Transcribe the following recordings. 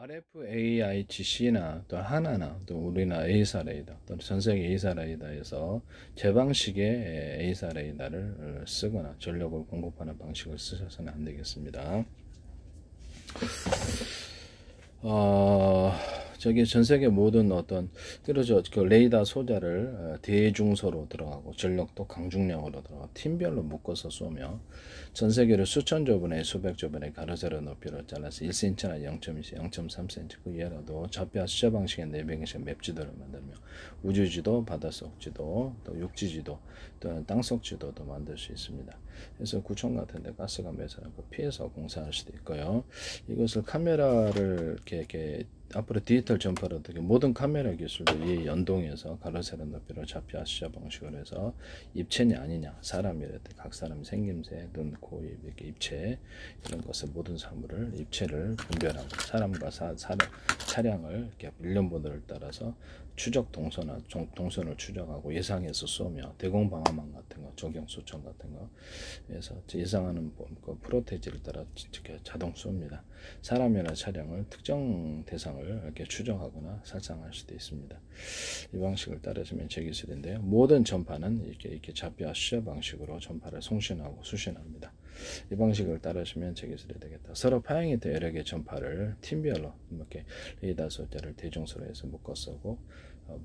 RFAIGC나 또 하나나 또 우리나라 A사 레이더 또 전 세계 A사 레이더에서 제 방식의 A사 레이더를 쓰거나 전력을 공급하는 방식을 쓰셔서는 안 되겠습니다. 저기 전 세계 모든 어떤 그러죠, 그 레이더 소자를 대중소로 들어가고 전력도 강중량으로 들어가 팀별로 묶어서 쏘며 전 세계를 수천 조분의 수백 조분의 가로세로 높이로 잘라서 1cm나 0.2cm, 0.3cm 그 이하라도 좌표 수자 방식의 내비게이션 맵 지도를 만들며 우주지도, 바닷속 지도, 또 육지지도, 또는 땅속 지도도 만들 수 있습니다. 그래서 구청 같은데 가스가 매서는 그 피해서 공사할 수도 있고요. 이것을 카메라를 이렇게 앞으로 디지털 전파로 어떻게 모든 카메라 기술도 이 연동해서 가로세로 높이로 좌표 아시아 방식으로 해서 입체냐 아니냐 사람이랬듯 각 사람의 생김새, 눈, 코, 입 이렇게 입체 이런 것을 모든 사물을 입체를 분별하고 사람과 차량을 이렇게 일련번호를 따라서 추적 동선을 추적하고 예상해서 쏘며 대공 방어망 같은 거, 적용 소총 같은 거 해서 예상하는 그 프로테지를 따라 자동 쏩니다. 사람이나 차량을 특정 대상을 이렇게 추정하거나 살상할 수도 있습니다. 이 방식을 따르시면 제 기술인데요. 모든 전파는 이렇게 좌표 수자 방식으로 전파를 송신하고 수신합니다. 이 방식을 따르시면 제 기술이 되겠다. 서로 파형이 된 여러 개의 전파를 팀별로 이렇게 레이더 소자를 대중소로 해서 묶어 쏘고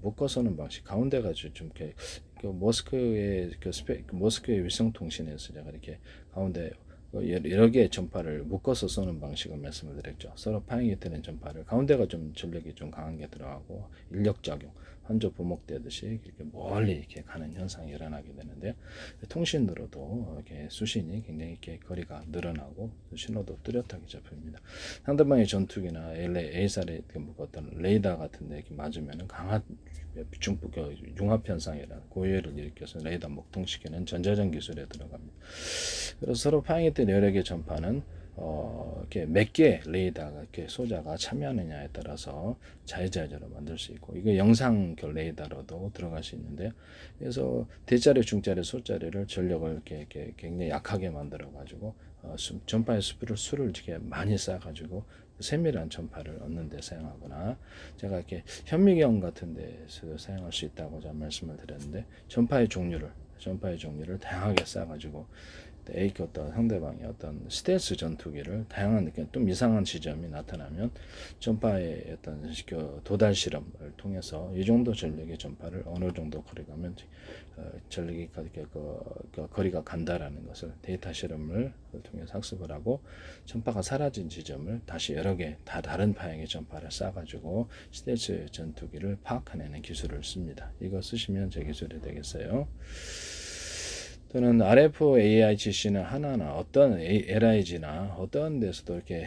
묶어 쏘는 방식 가운데가 좀 이렇게 그 모스크의 모스크의 위성통신에서 제가 이렇게 가운데 여러 개의 전파를 묶어서 쏘는 방식을 말씀을 드렸죠. 서로 파형이 되는 전파를 가운데가 좀 전력이 좀 강한 게 들어가고 인력작용, 환조 부목되듯이 이렇게 멀리 이렇게 가는 현상이 일어나게 되는데요. 통신으로도 이렇게 수신이 굉장히 이렇게 거리가 늘어나고 신호도 뚜렷하게 잡힙니다. 상대방의 전투기나 A사의 어떤 레이더 같은 데 이렇게 맞으면 강한 중폭 융합 현상이라는 고열을 일으켜서 레이더 목통시키는 전자전 기술에 들어갑니다. 그래서 서로 파형이 된 여러 개의 전파는 이렇게 몇 개의 레이더가 이렇게 소자가 참여하느냐에 따라서 자유자재로 만들 수 있고 이거 영상 레이더로도 들어갈 수 있는데요. 그래서 대자리, 중자리, 소자리를 전력을 이렇게 굉장히 약하게 만들어 가지고 전파의 수를 이렇게 많이 쌓아 가지고 세밀한 전파를 얻는 데 사용하거나 제가 이렇게 현미경 같은 데서 사용할 수 있다고 제가 말씀을 드렸는데 전파의 종류를 다양하게 쌓아가지고 어떤 상대방의 어떤 스텔스 전투기를 다양한 느낌 좀 이상한 지점이 나타나면 전파의 어떤 도달 실험을 통해서 이 정도 전력의 전파를 어느 정도 거리가면 전력이 거리가 간다라는 것을 데이터 실험을 통해서 학습을 하고 전파가 사라진 지점을 다시 여러 개 다 다른 파형의 전파를 쏴가지고 스텔스 전투기를 파악해내는 기술을 씁니다. 이거 쓰시면 제 기술이 되겠어요. 또는 RFAIGC는 하나나 어떤 LIG나 어떤 데서도 이렇게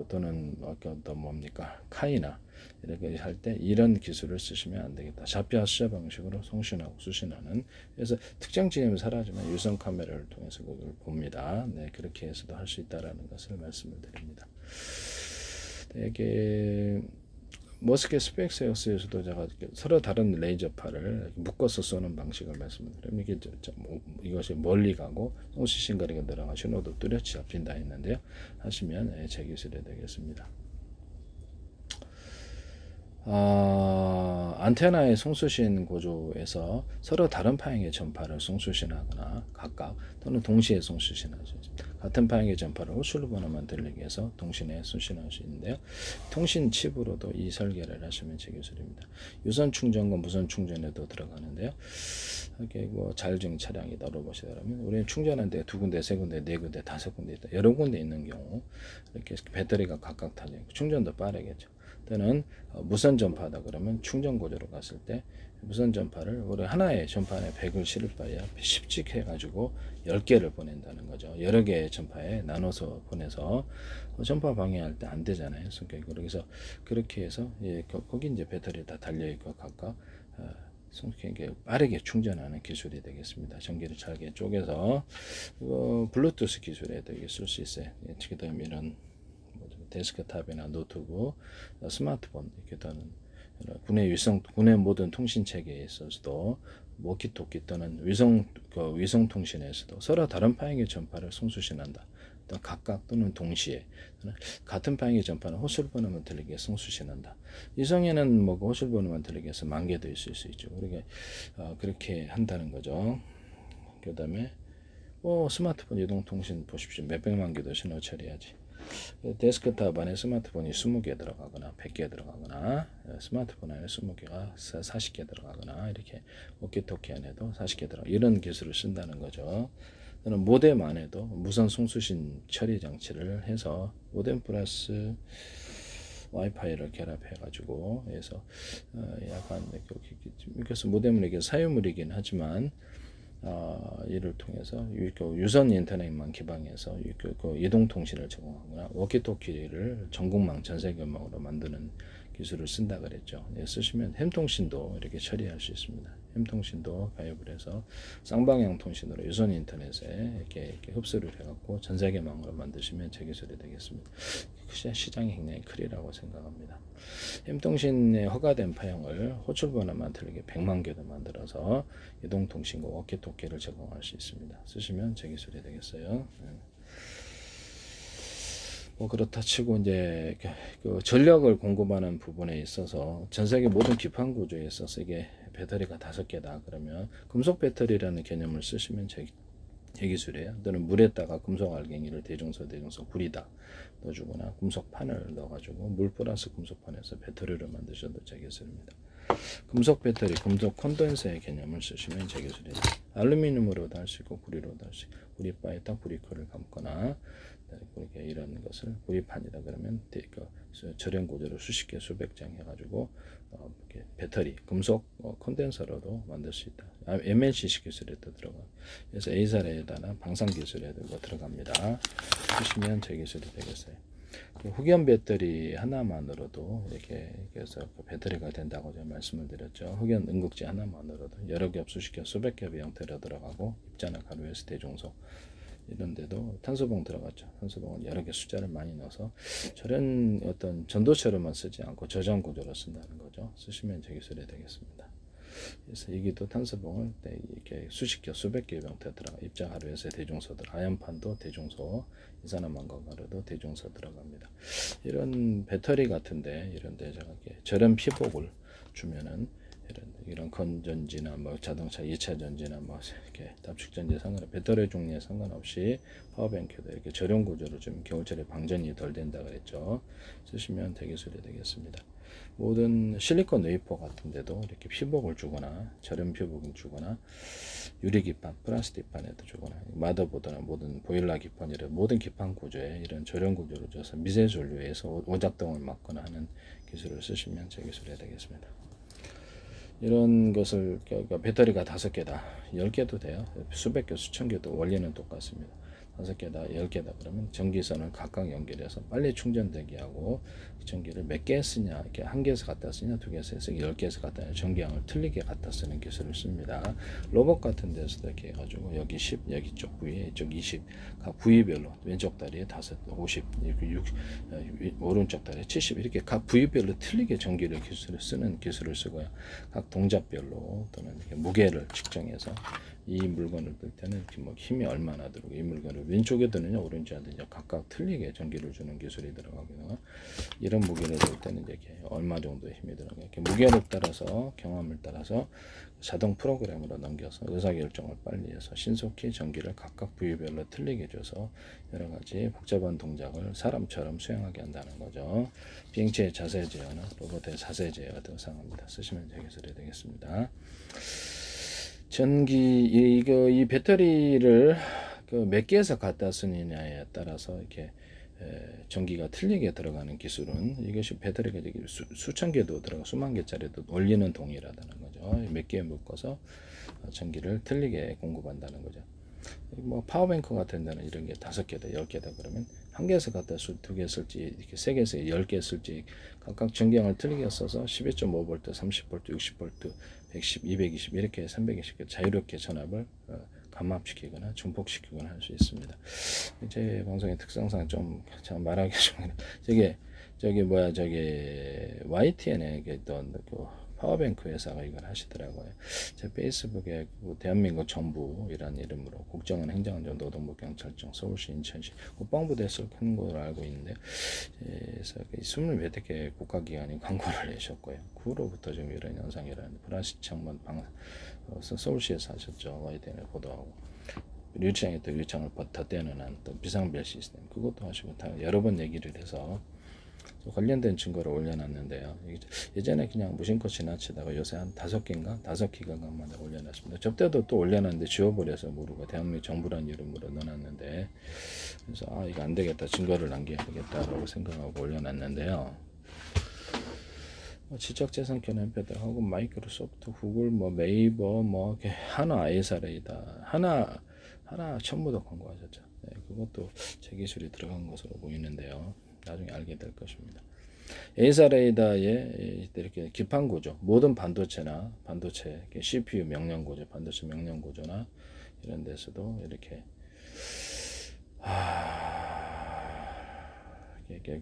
또는 어떤 뭡니까 카이나 이렇게 할 때 이런 기술을 쓰시면 안 되겠다. 좌표 수자 방식으로 송신하고 수신하는 그래서 특정 지점이 사라지면 유선 카메라를 통해서 그걸 봅니다. 네, 그렇게 해서도 할 수 있다라는 것을 말씀을 드립니다. 이게 머스크 스페이스X에서도 제가 서로 다른 레이저파를 묶어서 쏘는 방식을 말씀드리면 이것이 멀리 가고 송수신 거리가 늘어가 신호도 뚜렷이 잡힌다 했는데요. 하시면 제 기술이 되겠습니다. 안테나의 송수신 구조에서 서로 다른 파형의 전파를 송수신하거나 각각 또는 동시에 송수신할 수 있습니다. 같은 파형의 전파를 호출로 번호만 들리게 해서 동시에 수신할 수 있는데요. 통신 칩으로도 이 설계를 하시면 제 기술입니다. 유선 충전과 무선 충전에도 들어가는데요. 이렇게 자율주행 차량이다 로봇이다라면 우리는 충전하는데 두 군데, 세 군데, 네 군데, 다섯 군데 있다. 여러 군데 있는 경우 이렇게 배터리가 각각 달려 있고 충전도 빠르겠죠. 또는 무선 전파다 그러면 충전 구조로 갔을 때 무선 전파를 우리 하나의 전파에 100을 실을 바에 10직 해가지고 10개를 보낸다는 거죠. 여러 개의 전파에 나눠서 보내서 전파 방해할 때 안 되잖아요. 그래서 그렇게 해서 거기 이제 배터리 다 달려 있고 각각 빠르게 충전하는 기술이 되겠습니다. 전기를 잘게 쪼개서 블루투스 기술에도 쓸 수 있어요. 그다음 이런 데스크탑이나 노트북, 스마트폰 이렇게 또는 국내 모든 통신 체계에 있어서도 워키토키 또는 위성 통신에서도 서로 다른 파형의 전파를 송수신한다. 또 각각 또는 동시에 같은 방향의 전파는 호출 번호만 들리게 해서 성수신한다. 이성에는 뭐 호출 번호만 들리게 해서 만개도 있을 수 있죠. 그러니까 그렇게 한다는 거죠. 그 다음에 스마트폰 이동통신 보십시오. 몇백만 개도 신호 처리하지. 데스크탑 안에 스마트폰이 20개 들어가거나 100개 들어가거나 스마트폰 안에 20개가 40개 들어가거나 이렇게 워키토키 안에도 40개 들어가 이런 기술을 쓴다는 거죠. 저는 모뎀 안에도 무선 송수신 처리 장치를 해서 모뎀 플러스 와이파이를 결합해 가지고 해서 약간 그래서 모뎀을 이게 사유물이긴 하지만 이를 통해서 유선 인터넷만 기반해서 이동통신을 제공하거나 워키토키를 전국망 전세계망으로 만드는 기술을 쓴다 그랬죠. 쓰시면 햄통신도 이렇게 처리할 수 있습니다. 햄통신도 가입을 해서 쌍방향 통신으로 유선 인터넷에 이렇게 흡수를 해갖고 전세계망으로 만드시면 제 기술이 되겠습니다. 시장이 굉장히 크리라고 생각합니다. 햄통신에 허가된 파형을 호출번호만 틀리게 100만 개도 만들어서 이동통신과 워키토키를 제공할 수 있습니다. 쓰시면 제 기술이 되겠어요. 뭐 그렇다 치고 이제 그 전력을 공급하는 부분에 있어서 전 세계 모든 기판 구조에 있어서 이게 배터리가 5개다 그러면 금속 배터리라는 개념을 쓰시면 제 기술이에요. 또는 물에다가 금속 알갱이를 대중소 불이다 넣어주거나 금속판을 넣어가지고 물 플러스 금속판에서 배터리를 만드셔도 제 기술입니다. 금속 배터리, 금속 콘덴서의 개념을 쓰시면 제 기술이에요. 알루미늄으로도 할 수 있고 구리로도 할 수 있고 구리바에다 구리코를 감거나 이렇게 이런 것을 구리판이다 그러면 절연 구조로 수십 개 수백 장 해가지고 이렇게 배터리 금속 콘덴서로도 만들 수 있다. MLCC 기술에도 들어가. 그래서 A사례에다나 방산 기술에도 들어갑니다. 쓰시면 제 기술이 되겠어요. 흑연 배터리 하나만으로도 이렇게 해서 배터리가 된다고 제가 말씀을 드렸죠. 흑연 응급제 하나만으로도 여러 겹 수십 겹 수백 겹의 형태로 들어가고 입자나 가루에서 대중소 이런 데도 탄소봉 들어갔죠. 탄소봉은 여러 개 숫자를 많이 넣어서 저런 어떤 전도체로만 쓰지 않고 저장 구조로 쓴다는 거죠. 쓰시면 제 기술이 되겠습니다. 그래서 여기도 탄소봉을 이렇게 수십 개 수백 개의 형태 들어가 입자 가루에서 대중소들 아연판도 대중소 이산화탄소 가루도 대중소 들어갑니다. 이런 배터리 같은데 이런데 제가 저런 피복을 주면은 이런 건전지나 뭐 자동차 2차 전지나 뭐 이렇게 압축 전지 상관없이 배터리 종류에 상관없이 파워뱅크도 이렇게 저렴 구조로 좀 겨울철에 방전이 덜 된다 그랬죠. 쓰시면 대기술이 되겠습니다. 모든 실리콘 웨이퍼 같은데도 이렇게 피복을 주거나 저렴 피복을 주거나 유리 기판, 플라스틱 판에도 주거나 마더보드나 모든 보일러 기판이라 모든 기판 구조에 이런 저렴 구조를 줘서 미세 전류에서 오작동을 막거나 하는 기술을 쓰시면 제 기술이 되겠습니다. 이런 것을 배터리가 5개다 10개도 돼요. 수백 개 수천 개도 원리는 똑같습니다. 5개다 10개다 그러면 전기선을 각각 연결해서 빨리 충전되게 하고 전기를 몇 개 쓰냐 이렇게 1개에서 갖다 쓰냐 2개에서 10개에서 갖다 쓰냐 전기양을 틀리게 갖다 쓰는 기술을 씁니다. 로봇 같은 데서도 이렇게 해가지고 여기 10 여기 쪽 부위에 이쪽 20 각 부위별로 왼쪽 다리에 5 50 오른쪽 다리에 70 이렇게 각 부위별로 틀리게 전기를 기술을 쓰는 기술을 쓰고요. 각 동작별로 또는 이렇게 무게를 측정해서 이 물건을 들 때는 뭐 힘이 얼마나 들고 이 물건을 왼쪽에 드느냐 오른쪽에 드느냐 각각 틀리게 전기를 주는 기술이 들어가거든요. 이런 무게를 들 때는 이렇게 얼마 정도의 힘이 들어가요. 이렇게 무게를 따라서 경험을 따라서 자동 프로그램으로 넘겨서 의사결정을 빨리 해서 신속히 전기를 각각 부위별로 틀리게 줘서 여러 가지 복잡한 동작을 사람처럼 수행하게 한다는 거죠. 비행체의 자세 제어는 로봇의 자세 제어가 등장합니다. 쓰시면 제 기술이 되겠습니다. 이 배터리를 몇 개에서 갖다 쓰느냐에 따라서 이렇게 전기가 틀리게 들어가는 기술은 이것이 배터리가 수천 개도 들어가 수만 개짜리도 원리는 동일하다는 거죠. 몇 개에 묶어서 전기를 틀리게 공급한다는 거죠. 뭐 파워뱅크 같은 데는 이런 게 5개다 10개다 그러면 1개에서 갖다 2개 쓸지 이렇게 3개에서 10개 쓸지 각각 전기량을 틀리게 써서 12.5V, 30V, 60V, 110, 220 이렇게 320개 자유롭게 전압을 감압시키거나 증폭시키거나 할 수 있습니다. 제 방송의 특성상 좀 말하기 좀 저기 YTN에 있던 파워뱅크 회사가 이걸 하시더라고요. 제 페이스북에 그 대한민국 정부 이란 이름으로 국정원, 행정안전, 노동부, 경찰청, 서울시, 인천시 국방부대에서 큰 걸로 알고 있는데, 그래서 20몇 개 국가기관이 광고를 내셨고요. 그 후로부터 지금 이런 현상이라는 불안시청만 서울시에서 하셨죠. YTN에 보도하고. 류창이 또 류창을 덧대는 한 또 비상벨 시스템 그것도 하시고 다 여러 번 얘기를 해서 관련된 증거를 올려놨는데요. 예전에 그냥 무심코 지나치다가 요새 한 5개인가 5기가간마다 올려놨습니다. 저때도 또 올려놨는데 지워버려서 모르고 대한민국 정부란 이름으로 넣어놨는데, 그래서 이거 안 되겠다, 증거를 남겨야겠다라고 생각하고 올려놨는데요. 지적재산권협회들하고 마이크로소프트, 구글, 네이버, 하나, 아이사레이다, 하나 전부 다 광고하셨죠. 네, 그것도 제 기술이 들어간 것으로 보이는데요. 나중에 알게 될 것입니다. 에이사레이다의 이렇게 기판 구조, 모든 반도체나 반도체 CPU 명령 구조, 반도체 명령 구조나 이런 데서도 이렇게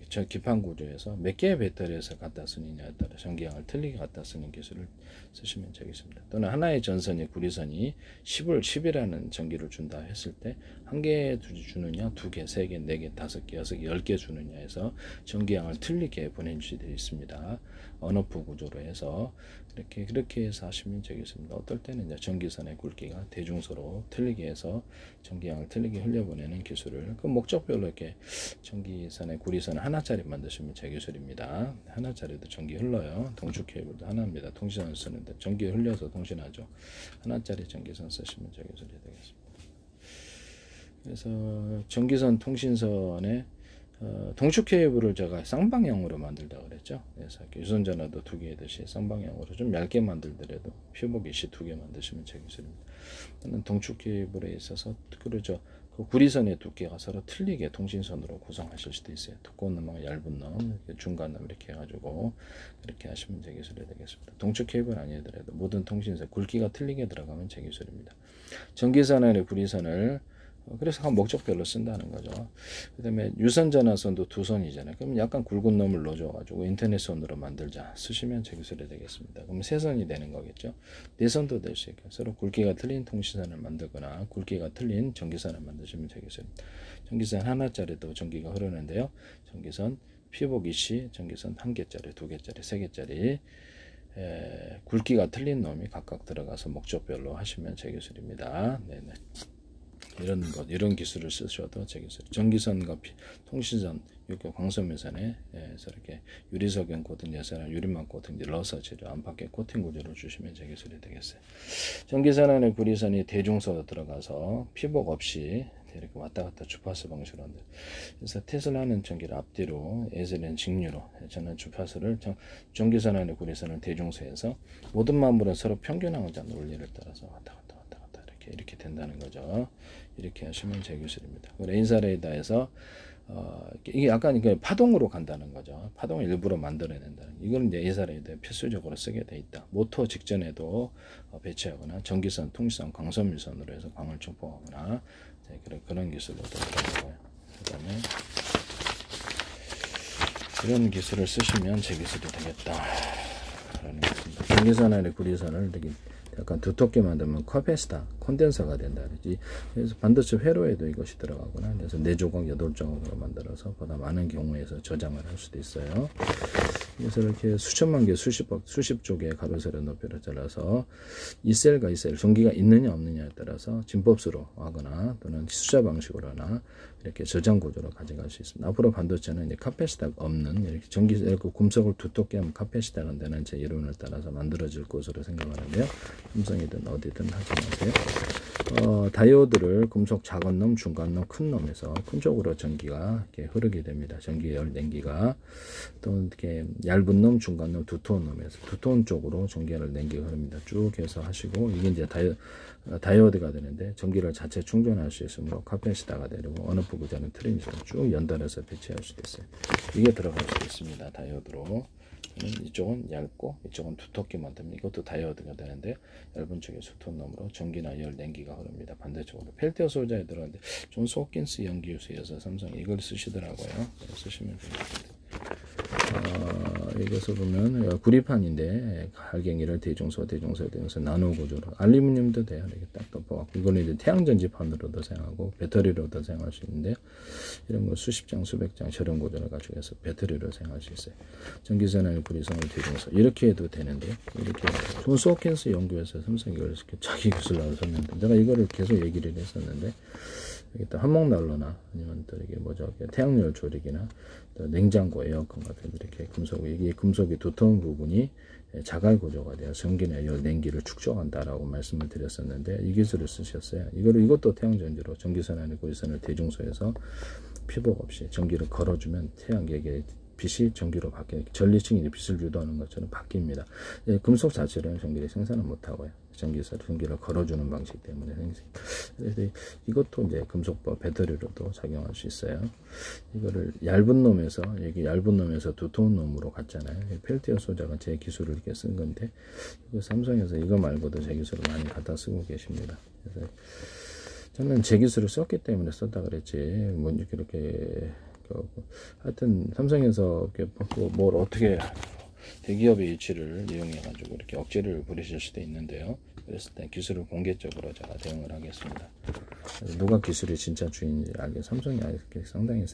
저 기판 구조에서 몇 개의 배터리에서 갖다 쓰느냐에 따라 전기량을 틀리게 갖다 쓰는 기술을 쓰시면 되겠습니다. 또는 하나의 전선이 구리선이 10이라는 전기를 준다 했을 때 한 개 주느냐, 2개, 3개, 4개, 5개, 6개, 10개 주느냐 해서 전기량을 틀리게 보내주되어 있습니다. 언어프 구조로 해서 그렇게 해서 하시면 되겠습니다. 어떨 때는 이제 전기선의 굵기가 대중소로 틀리게 해서 전기량을 틀리게 흘려보내는 기술을 그 목적별로 이렇게 전기선의 구리선 하나짜리 만드시면 제 기술입니다. 하나짜리도 전기 흘러요. 동축 케이블도 하나입니다. 통신선을 쓰는데 전기 흘려서 통신하죠. 하나짜리 전기선 쓰시면 제 기술이 되겠습니다. 그래서 전기선 통신선에 동축 케이블을 제가 쌍방향으로 만들다 그랬죠. 그래서 유선전화도 2개 듯이 쌍방향으로 좀 얇게 만들더라도 표복 이시 2개 만드시면 제 기술입니다. 저는 동축 케이블에 있어서 그러죠. 그 구리선의 두께가 서로 틀리게 통신선으로 구성하실 수도 있어요. 두꺼운 놈하고 얇은 놈, 중간 놈 이렇게 해가지고 그렇게 하시면 제 기술이 되겠습니다. 동축 케이블 아니더라도 모든 통신선 굵기가 틀리게 들어가면 제 기술입니다. 전기선의 구리선을 그래서 한 목적별로 쓴다는 거죠. 그 다음에 유선전화선도 2선이잖아요. 그럼 약간 굵은 놈을 넣어줘가지고 인터넷선으로 만들자 쓰시면 제 기술이 되겠습니다. 그럼 3선이 되는 거겠죠. 4선도 될 수 있고 서로 굵기가 틀린 통신선을 만들거나 굵기가 틀린 전기선을 만드시면 제 기술입니다. 전기선 하나짜리도 전기가 흐르는데요. 전기선 피복 이시 전기선 1개짜리, 2개짜리, 3개짜리 굵기가 틀린 놈이 각각 들어가서 목적별로 하시면 제 기술입니다. 네네. 이런 기술을 쓰셔도 제 기술. 전기선과 통신선, 광섬유선에 이렇게 유리석연 코팅 예선이나 유리막 코팅 넣어서 치료 안팎에 코팅 구조를 주시면 제 기술이 되겠어요. 전기선 안에 구리선이 대중소로 들어가서 피복 없이 이렇게 왔다 갔다 주파수 방식으로 한다. 그래서 테슬라는 전기를 앞뒤로, 에셀은 직류로, 저는 주파수를 전기선 안에 구리선을 대중소에서 모든 만물은 서로 평균하고자 논리를 따라서 왔다 갔다 이렇게 된다는 거죠. 이렇게 하시면 제 기술입니다. 레인사레이다에서 이게 약간 파동으로 간다는 거죠. 파동을 일부러 만들어낸다는. 이건 이제 에이사레이다에 필수적으로 쓰게 돼 있다. 모터 직전에도 배치하거나 전기선, 통신선, 광섬유선으로 해서 광을 촉포하거나 그런 기술도 들어가고요. 그다음에 이런 기술을 쓰시면 제 기술이 되겠다. 라는 것입니다. 전기선 안에 구리선을 이렇게 약간 두텁게 만들면 커패시터, 콘덴서가 된다 그러지. 그래서 반도체 회로에도 이것이 들어가거나 그래서 4조각, 8조각으로 만들어서 보다 많은 경우에서 저장을 할 수도 있어요. 그래서 이렇게 수천만 개, 수십 쪽의 가로세로 높이를 잘라서 이 셀과 이 셀, 전기가 있느냐 없느냐에 따라서 진법수로 하거나 또는 숫자 방식으로 하나 이렇게 저장 구조로 가져갈 수 있습니다. 앞으로 반도체는 이제 카패시터가 없는 이렇게 전기 금속을 두텁게 하면 카패시터가 되는 제 이론을 따라서 만들어질 것으로 생각하는데요. 삼성이든 어디든 하지 마세요. 다이오드를 금속 작은 놈, 중간 놈, 큰 놈에서 큰 쪽으로 전기가 이렇게 흐르게 됩니다. 전기열 냉기가 또 이렇게 얇은 놈, 중간 놈, 두터운 놈에서 두터운 쪽으로 전기를 냉기가 흐릅니다. 쭉 해서 하시고 이게 이제 다이오드가 되는데 전기를 자체 충전할 수 있으므로 카패시터가 되고 어느 부분자는 트랜지스터 쭉 연달아서 배치할 수도 있어요. 이게 들어갈 수도 있습니다. 다이오드로. 이쪽은 얇고 이쪽은 두텁게 만듭니다. 이것도 다이오드가 되는데 얇은 쪽에 두터운 놈으로 전기나 열, 냉기가 흐릅니다. 반대쪽으로 펠티어 소자에 들어가는데 존스 홉킨스 연기유수여서 삼성이 이걸 쓰시더라고요. 쓰시면 됩니다. 여기서 보면 구리판인데 알갱이를 대중소 나노 구조로 알루미늄도 돼요. 이렇게 딱 덮어갖고 이거는 이제 태양전지판으로도 사용하고 배터리로도 사용할 수 있는데 이런 거 수십 장 수백 장 저런 구조를 가지고 해서 배터리로 사용할 수 있어요. 전기선을 구리선을 대중소 이렇게 해도 되는데 이렇게 존 소킨스 연구에서 삼성이 이걸 자기 기술로 썼는데 내가 이거를 계속 얘기를 했었는데 또 한목난로나 아니면 또 이게 뭐죠 태양열 조리기나 또 냉장고 에어컨 같은 이렇게 이게 금속이 두터운 부분이 자갈 구조가 되어 전기나 열 냉기를 축적한다라고 말씀을 드렸었는데 이 기술을 쓰셨어요. 이것도 태양전지로 전기선 안에 구리선을 대중소에서 피복 없이 전기를 걸어주면 태양계의 빛이 전기로 바뀌는 전리층이 빛을 유도하는 것처럼 바뀝니다. 금속 자체로는 전기를 생산을 못하고요. 전기를 걸어주는 방식 때문에 그래서 이것도 이제 금속 배터리로도 작용할 수 있어요. 이거를 얇은 놈에서 두터운 놈으로 갔잖아요. 펠티어 소자가 제 기술을 이렇게 쓴 건데 삼성에서 이거 말고도 제 기술을 많이 갖다 쓰고 계십니다. 그래서 저는 제 기술을 썼기 때문에 썼다 그랬지 뭐 이렇게 하여튼 삼성에서 뭘 어떻게 대기업의 이치를 이용해 가지고 이렇게 억지를 부리실 수도 있는데요. 그랬을 때 기술을 공개적으로 제가 대응을 하겠습니다. 누가 기술이 진짜 주인인지 알게 삼성이 상당히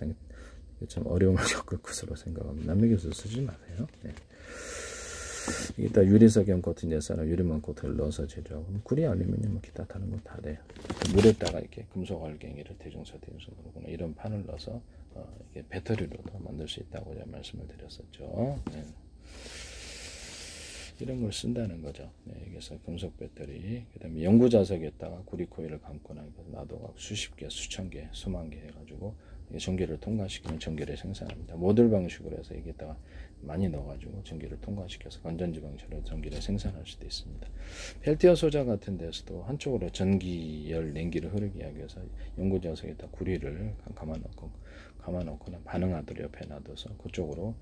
참 어려움을 겪을 것으로 생각합니다. 남의 기술 쓰지 마세요. 네. 이따 유리석염 코팅 예산을 유리망 코팅을 넣어서 제조하고 구리 알루미늄 기타 다른 거 다 돼요. 물에다가 이렇게 금속 알갱이를 대중소 이런 판을 넣어서 이게 배터리로도 만들 수 있다고 제가 말씀을 드렸었죠. 네. 이런 걸 쓴다는 거죠. 네, 여기서 금속 배터리, 그 다음에 연구 자석에다가 구리 코일을 감고 놔둬 수십 개, 수천 개, 수만 개 해가지고 전기를 통과시키면 전기를 생산합니다. 모듈 방식으로 해서 여기다가 많이 넣어가지고 전기를 통과시켜서 건전지 방식으로 전기를 생산할 수도 있습니다. 펠티어 소자 같은 데서도 한쪽으로 전기, 열, 냉기를 흐르게 하기 위해서 연구 자석에다 구리를 감아놓거나 반응하도록 옆에 놔둬서 그쪽으로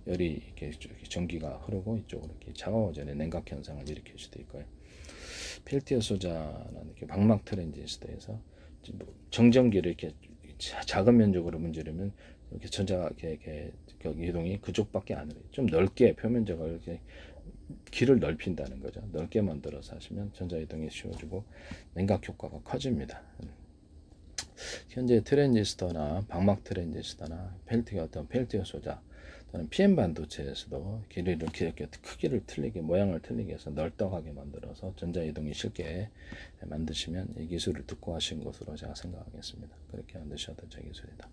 열이 이렇게 전기가 흐르고 이쪽으로 이렇게 차가워지는 냉각 현상을 일으킬 수도 있고요. 펠티어 소자는 이렇게 방막 트랜지스터에서 정전기를 이렇게 작은 면적으로 문지르면 이렇게 전자가 이렇게 이동이 그쪽밖에 안 해요. 좀 넓게 표면적으로 이렇게 길을 넓힌다는 거죠. 넓게 만들어서 하시면 전자 이동이 쉬워지고 냉각 효과가 커집니다. 현재 트랜지스터나 방막 트랜지스터나 펠티어 소자 또는 PM 반도체에서도 길이를 이렇게 크기를 틀리게 모양을 틀리게 해서 널떡하게 만들어서 전자 이동이 쉽게 만드시면 이 기술을 듣고 하신 것으로 제가 생각하겠습니다. 그렇게 만드셔도 제 기술이다.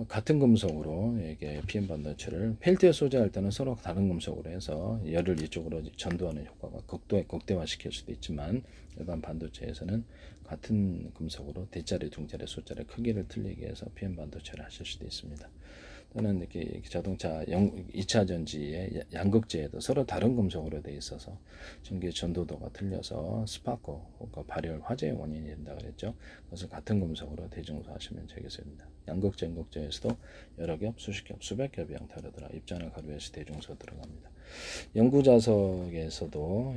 같은 금속으로 이게 PM 반도체를 펠티어 소자할 때는 서로 다른 금속으로 해서 열을 이쪽으로 전도하는 효과가 극대화시킬 수도 있지만 일반 반도체에서는 같은 금속으로 대자리, 중자리, 소자리 크기를 틀리게 해서 PM 반도체를 하실 수도 있습니다. 또는 이렇게 자동차 2차 전지의 양극재에도 서로 다른 금속으로 되어 있어서 전기 전도도가 틀려서 스파크 혹은 발열 화재의 원인이 된다 그랬죠. 그래서 같은 금속으로 대중소하시면 되겠습니다. 양극재, 양극재에서도 여러 겹, 수십 겹, 수백 겹이 형태로 입자나 가루에서 대중소 들어갑니다. 연구 자석에서도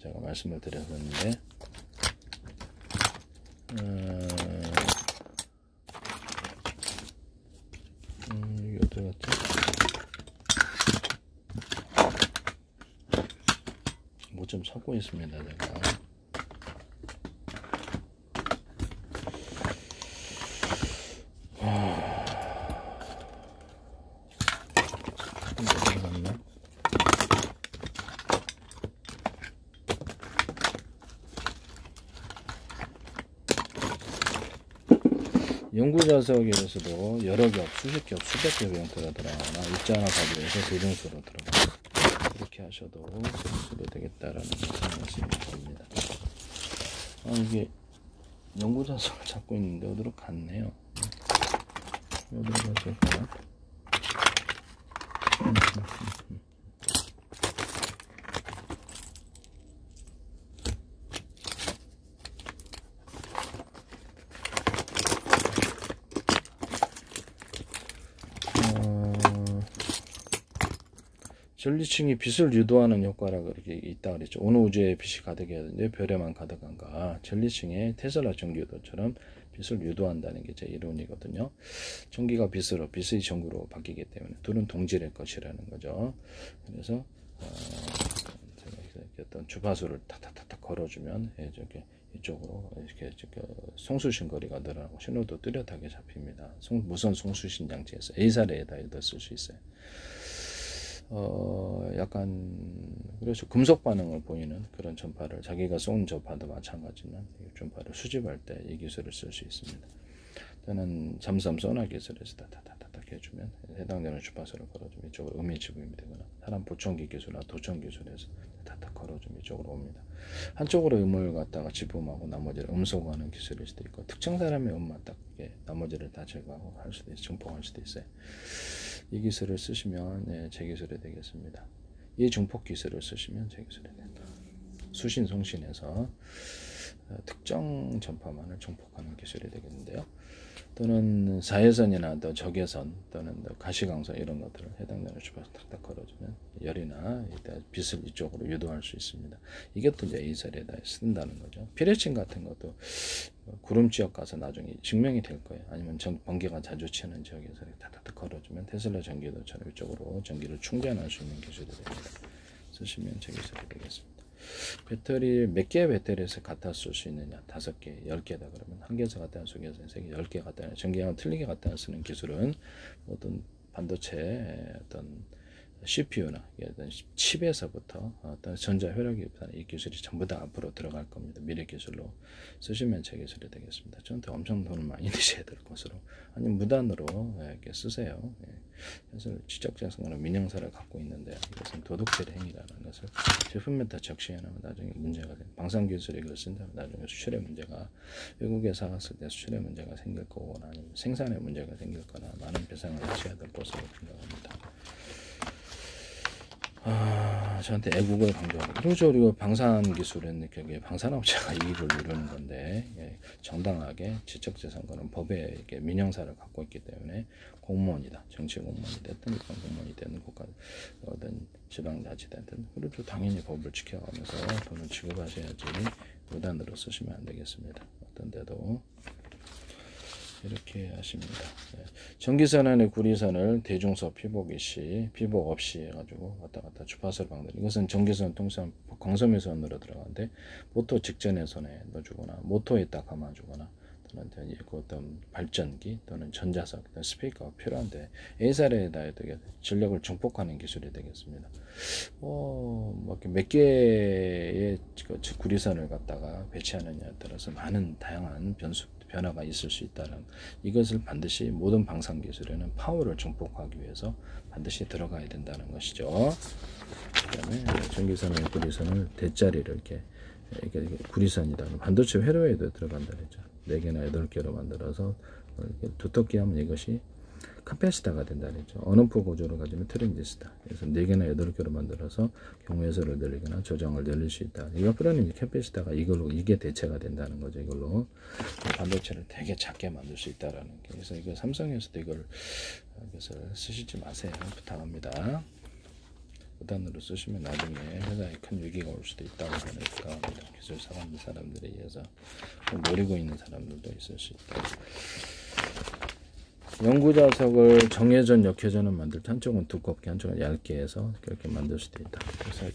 제가 말씀을 드렸었는데 이게 어떻게 갔지? 뭐 좀 찾고 있습니다. 제가 연구 자석에서도 여러 겹, 수십 겹, 수백 겹의 형태가 들어가거나 입자나 가지고서 대중수로 들어가요. 이렇게 하셔도 수도 되겠다라는 말씀을 드립니다. 이게 연구 자석을 찾고 있는데 어디로 갔네요. 어디로 가실까요? 전리층이 빛을 유도하는 효과가 그렇게 있다 그랬죠. 어느 우주에 빛이 가득해야 되는데 별에만 가득한가. 전리층에 테슬라 전기유도처럼 빛을 유도한다는 게 제 이론이거든요. 전기가 빛으로, 빛의 전구로 바뀌기 때문에 둘은 동질의 것이라는 거죠. 그래서 제가 어떤 주파수를 탁탁탁탁 걸어주면 이쪽으로 이렇게 송수신 거리가 늘어나고 신호도 뚜렷하게 잡힙니다. 무선 송수신 장치에서 A사례에다 쓸 수 있어요. 약간 그래서 금속 반응을 보이는 그런 전파를 자기가 쏜 전파도 마찬가지지만 이 전파를 수집할 때 이 기술을 쓸 수 있습니다. 또는 잠수함 소나 기술에서 타타타타타 해주면 해당되는 주파수를 걸어주면 이쪽으로 음이 지불이 되거나 사람 보청기 기술이나 도청 기술에서 타타 걸어주면 이쪽으로 옵니다. 한쪽으로 음을 갖다가 지분하고 나머지를 음소거하는 기술일 수도 있고 특정 사람의 음만 딱 나머지를 다 제거하고 할 수도 있어요. 증폭할 수도 있어요. 이 기술을 쓰시면 제 기술이 되겠습니다. 이 증폭 기술을 쓰시면 제 기술이 된다. 수신 송신에서 특정 전파만을 증폭하는 기술이 되겠는데요. 또는 사회선이나 또 적외선 또는 가시광선 이런 것들을 해당되는 주파수 탁탁 걸어주면 열이나 빛을 이쪽으로 유도할 수 있습니다. 이것도 이제 A사례에다 쓴다는 거죠. 피레친 같은 것도 구름 지역 가서 나중에 증명이 될 거예요. 아니면 번개가 자주 치는 지역에서 탁탁 걸어주면 테슬라 전기도처럼 이쪽으로 전기를 충전할 수 있는 기술이 됩니다. 쓰시면 제 기술이 되겠습니다. 배터리 몇 개의 배터리에서 갖다 쓸 수 있느냐? 5개, 10개다 그러면 한 개에서 갖다 쓰기에서 3개, 10개 갖다 전기량을 틀리게 갖다 쓰는 기술은 어떤 반도체 어떤 CPU나 어떤 칩에서부터 어떤 전자 효력이부터 이 기술이 전부 다 앞으로 들어갈 겁니다. 미래 기술로 쓰시면 제 기술이 되겠습니다. 저한테 엄청 돈을 많이 드셔야 될 것으로 아니면 무단으로 이렇게 쓰세요. 그래서 지적재산으로 민영사를 갖고 있는데 이것은 도둑질 행위라는 것을 제품에다 적시해놓으면 나중에 문제가 돼. 방산기술이 이걸 쓴다면 나중에 수출에 문제가 외국에 사갔을 때 수출에 문제가 생길 거거나 아니면 생산에 문제가 생길 거나 많은 배상을 하셔야 될 것으로 생각합니다. 저한테 애국을 강조하고 그렇죠. 그리고 방산기술은 결국에 방산업체가 이익을 누르는 건데 정당하게 지적재산권은 법에 이렇게 민영사를 갖고 있기 때문에 공무원이다. 정치 공무원이 됐든 일반 공무원이 됐든 국가 어떤 지방자치단든 그래도 당연히 법을 지켜가면서 돈을 지급하셔야지 무단으로 쓰시면 안 되겠습니다. 어떤 데도 이렇게 하십니다. 전기선 안에 구리선을 대중소 피복이 시 피복 없이 해가지고 왔다 갔다 주파수를 방대. 이것은 전기선 통상 광섬유선으로 들어가는데 모터 직전에 선에 넣어주거나 모터에 딱 감아주거나 또는 어떤 발전기 또는 전자석 또는 스피커가 필요한데 A사례에다 전력을 증폭하는 기술이 되겠습니다. 몇 개의 구리선을 갖다가 배치하느냐에 따라서 많은 다양한 변화가 있을 수 있다는 이것을 반드시 모든 방산 기술에는 파워를 증폭하기 위해서 반드시 들어가야 된다는 것이죠. 그다음에 전기선의 구리선을 대자리를 이렇게 구리선이다. 반도체 회로에도 들어간다 그랬죠. 4개나 8개로 만들어서 두텁게 하면 이것이 카패시터가 된다 그랬죠. 언어프 구조를 가지면 트랜지스터. 그래서 4개나 8개로 만들어서 경우해서를 늘리거나 조정을 늘릴 수 있다. 이거 프로는 캐패시터가 이게 대체가 된다는 거죠. 이걸로 반도체를 되게 작게 만들 수 있다라는 게. 그래서 이거 삼성에서도 이것을 쓰시지 마세요. 부탁합니다. 무단으로 쓰시면 나중에 회사에 큰 위기가 올 수도 있다고 생각합니다. 기술 사람들에 의해서 노리고 있는 사람들도 있을 수 있다. 연구자석을 정회전, 역회전을 만들 때 한쪽은 두껍게 한쪽은 얇게 해서 그렇게 만들 수도 있다. 그래서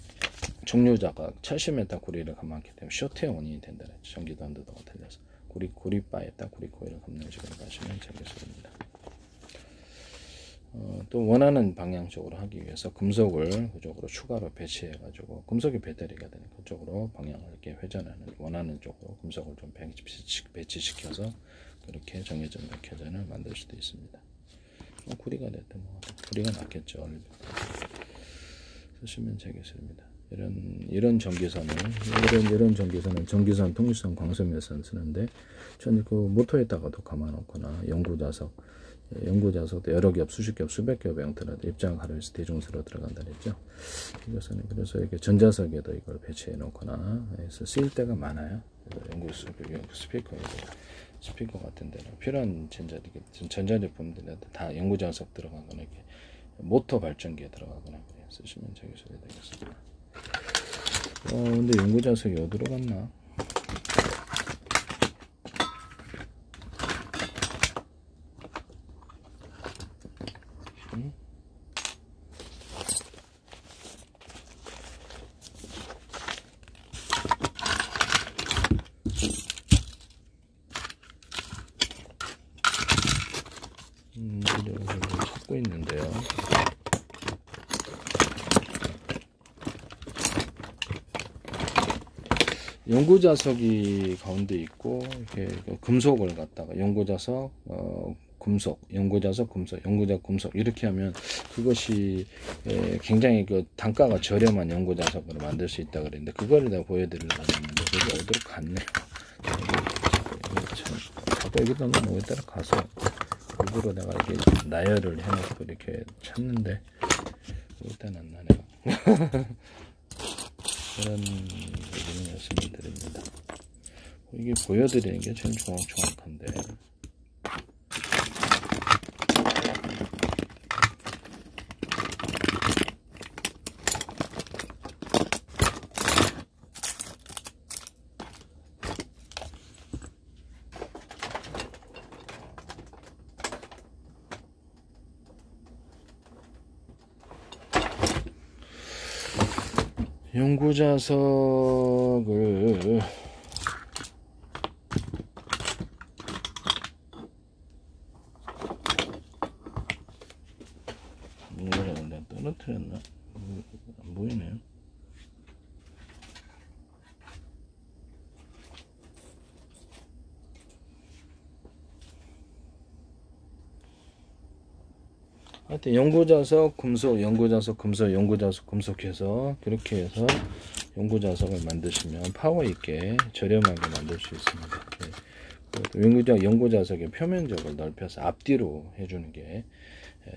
종료자가 70m 구리를 감았기 때문에 쇼트의 원인이 된다. 전기도 한도도가 틀려서 구리바에다 구리코일을 감는 식으로 가시면 되겠습니다. 또 원하는 방향 쪽으로 하기 위해서 금속을 그쪽으로 추가로 배치해 가지고 금속이 배터리가 되는 그쪽으로 방향을 이렇게 회전하는 원하는 쪽으로 금속을 좀 배치시켜서 그렇게 정회전, 역회전을 만들 수도 있습니다. 구리가 됐든 구리가 낫겠죠. 쓰시면 되겠습니다. 이런 전기선은 전기선, 통유선, 광섬유선 쓰는데 저는 그 모터에다가도 감아놓거나 연구자석도 여러 겹, 수십 겹, 수백 겹의 형태라도 입장 가로에서 대중수로 들어간다 그랬죠. 이것은 그래서 이렇게 전자석에도 이걸 배치해 놓거나 해서 쓰일 때가 많아요. 스피커 같은 데는 필요한 전자제품들은 다 연구자석 들어가거나 이렇게 모터 발전기에 들어가거나 그래 쓰시면 저기 소리 되겠습니다. 근데 연구자석이 어디로 갔나? 연구자석이 가운데 있고 이렇게 금속을 갖다가 연구자석 금속, 연구자석 금속, 연구자석 금속 이렇게 하면 그것이 굉장히 그 단가가 저렴한 연구자석으로 만들 수 있다 그랬는데 그거를 내가 보여드리려고 했는데 그게 어디로 갔네요. 자꾸 여기다 놓으면 여기다 가서 일부러 내가 이렇게 나열을 해놓고 이렇게 찾는데 일단 안 나네요. 그런 얘기는 말씀을 드립니다. 이게 보여드리는 게 제일 정확한데 연구자석을 내가 떨어뜨렸나? 안 보이네요. 하여튼 연구자석 금속, 연구자석 금속, 연구자석 금속해서 그렇게 해서 연구자석을 만드시면 파워 있게 저렴하게 만들 수 있습니다. 연구자석의 표면적을 넓혀서 앞뒤로 해주는 게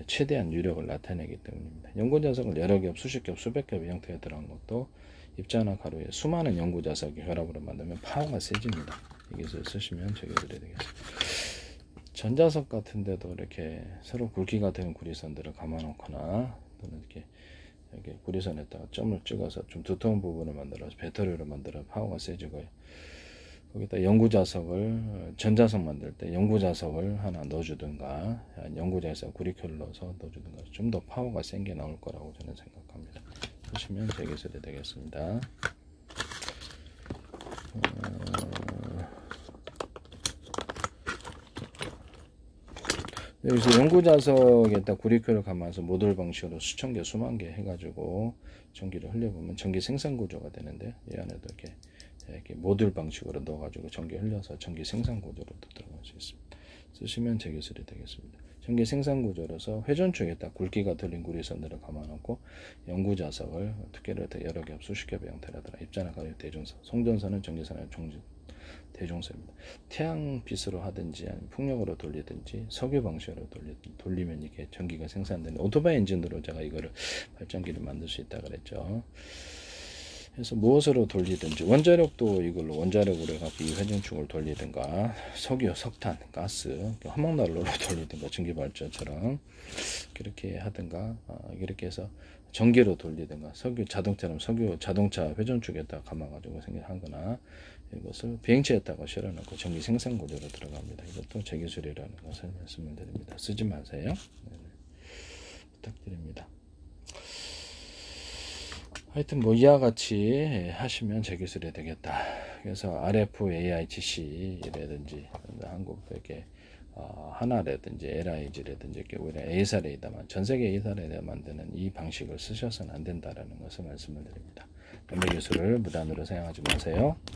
최대한 유력을 나타내기 때문입니다. 연구자석을 여러 겹, 수십 겹, 수백 겹의 형태가 들어간 것도 입자나 가루에 수많은 연구자석이 결합으로 만들면 파워가 세집니다. 여기서 쓰시면 적용드려야 되겠습니다. 전자석 같은 데도 이렇게 서로 굵기가 되는 구리선들을 감아놓거나 또는 이렇게 구리선에다가 점을 찍어서 좀 두터운 부분을 만들어서 배터리로 만들어 파워가 세지고요. 거기다 연구자석을 전자석 만들 때 연구자석을 하나 넣어주든가 연구자석 구리큐를 넣어서 넣어주든가 좀 더 파워가 센 게 나올 거라고 저는 생각합니다. 보시면 제 기술이 되겠습니다. 여기서 연구자석에다 구리큐를 감아서 모듈 방식으로 수천 개, 수만 개 해가지고 전기를 흘려보면 전기 생산 구조가 되는데 이 안에도 이렇게 모듈 방식으로 넣어가지고 전기 흘려서 전기 생산 구조로도 들어갈 수 있습니다. 쓰시면 제 기술이 되겠습니다. 전기 생산 구조로서 회전축에다 굵기가 들린 구리선들을 감아놓고 연구자석을 두께를 여러 겹, 수십 겹의 형태라더라. 입자나 가루 대중선, 송전선은 전기선의 대중선입니다. 태양빛으로 하든지 아니면 풍력으로 돌리든지 석유 방식으로 돌리면 이게 전기가 생산되는 오토바이 엔진으로 제가 이거를 발전기를 만들 수 있다 그랬죠. 그래서 무엇으로 돌리든지 원자력도 이걸로 원자력으로 해갖고 이 회전축을 돌리든가 석유, 석탄, 가스, 화목난로로 돌리든가 전기발전처럼 그렇게 하든가 이렇게 해서 전기로 돌리든가 석유 자동차처럼 석유 자동차 회전축에다 감아가지고 생각하거나 이것을 비행체에다가 실어놓고 전기 생산 구조로 들어갑니다. 이것도 제 기술이라는 것을 말씀을 드립니다. 쓰지 마세요. 네, 부탁드립니다. 하여튼 뭐 이와 같이 하시면 제 기술이 되겠다. 그래서 RFAIGC라든지 한국도 이렇게 하나라든지 LIG라든지 이렇게 오히려 A사레이다만 전세계 A사레이다 만드는 이 방식을 쓰셔서는 안 된다라는 것을 말씀을 드립니다. 남의 기술을 무단으로 사용하지 마세요.